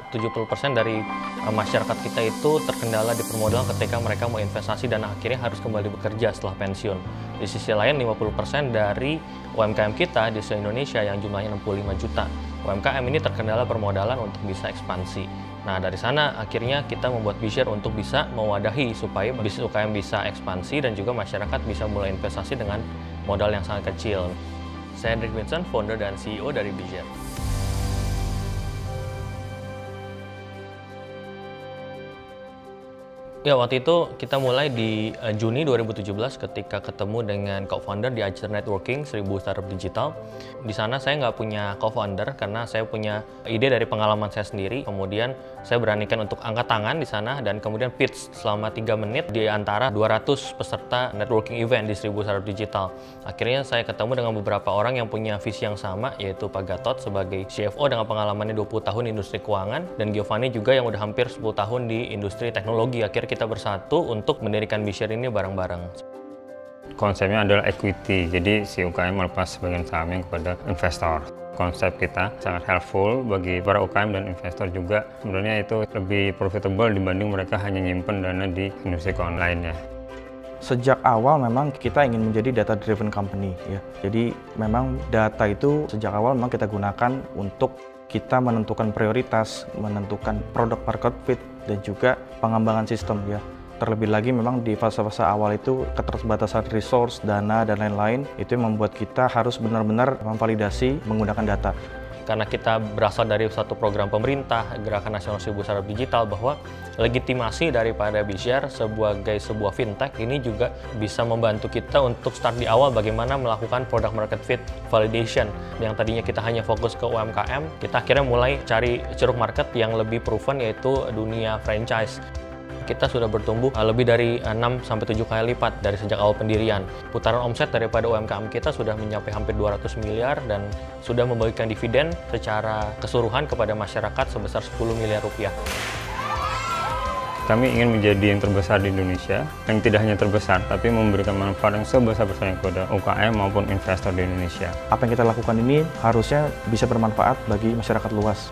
70% dari masyarakat kita itu terkendala di permodalan ketika mereka mau investasi dan akhirnya harus kembali bekerja setelah pensiun. Di sisi lain 50% dari UMKM kita di seluruh Indonesia yang jumlahnya 65 juta. UMKM ini terkendala permodalan untuk bisa ekspansi. Nah, dari sana akhirnya kita membuat BeShare untuk bisa mewadahi supaya bisnis UMKM bisa ekspansi dan juga masyarakat bisa mulai investasi dengan modal yang sangat kecil. Saya Hendrik Vincent, founder dan CEO dari BeShare. Ya, waktu itu kita mulai di Juni 2017 ketika ketemu dengan co-founder di Acer Networking, 1000 Startup Digital. Di sana saya nggak punya co-founder karena saya punya ide dari pengalaman saya sendiri. Kemudian saya beranikan untuk angkat tangan di sana dan kemudian pitch selama 3 menit di antara 200 peserta networking event di 1000 Startup Digital. Akhirnya saya ketemu dengan beberapa orang yang punya visi yang sama, yaitu Pak Gatot sebagai CFO dengan pengalamannya 20 tahun di industri keuangan, dan Giovanni juga yang udah hampir 10 tahun di industri teknologi. Akhirnya kita bersatu untuk mendirikan BeShare ini bareng-bareng. Konsepnya adalah equity, jadi si UKM melepas sebagian sahamnya kepada investor. Konsep kita sangat helpful bagi para UKM dan investor juga. Sebenarnya itu lebih profitable dibanding mereka hanya nyimpen dana di industri keuangan lainnya. Sejak awal memang kita ingin menjadi data driven company ya. Jadi memang data itu sejak awal memang kita gunakan untuk kita menentukan prioritas, menentukan product market fit, dan juga pengembangan sistem ya. Terlebih lagi memang di fase-fase awal itu keterbatasan resource, dana, dan lain-lain itu yang membuat kita harus benar-benar memvalidasi menggunakan data. Karena kita berasal dari satu program pemerintah, Gerakan Nasional 1000 Startup Digital, bahwa legitimasi daripada BeShare sebagai sebuah fintech ini juga bisa membantu kita untuk start di awal bagaimana melakukan product market fit validation. Yang tadinya kita hanya fokus ke UMKM, kita akhirnya mulai cari ceruk market yang lebih proven, yaitu dunia franchise. Kita sudah bertumbuh lebih dari 6-7 kali lipat dari sejak awal pendirian. Putaran omset daripada UMKM kita sudah mencapai hampir 200 miliar dan sudah membagikan dividen secara keseluruhan kepada masyarakat sebesar 10 miliar rupiah. Kami ingin menjadi yang terbesar di Indonesia, yang tidak hanya terbesar, tapi memberikan manfaat yang sebesar-besarnya kepada UKM maupun investor di Indonesia. Apa yang kita lakukan ini harusnya bisa bermanfaat bagi masyarakat luas.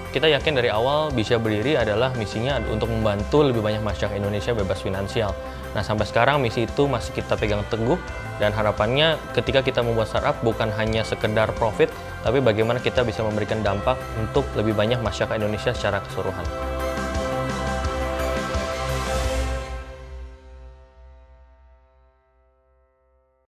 Kita yakin dari awal BeShare berdiri adalah misinya untuk membantu lebih banyak masyarakat Indonesia bebas finansial. Nah, sampai sekarang misi itu masih kita pegang teguh, dan harapannya ketika kita membuat startup bukan hanya sekedar profit, tapi bagaimana kita bisa memberikan dampak untuk lebih banyak masyarakat Indonesia secara keseluruhan.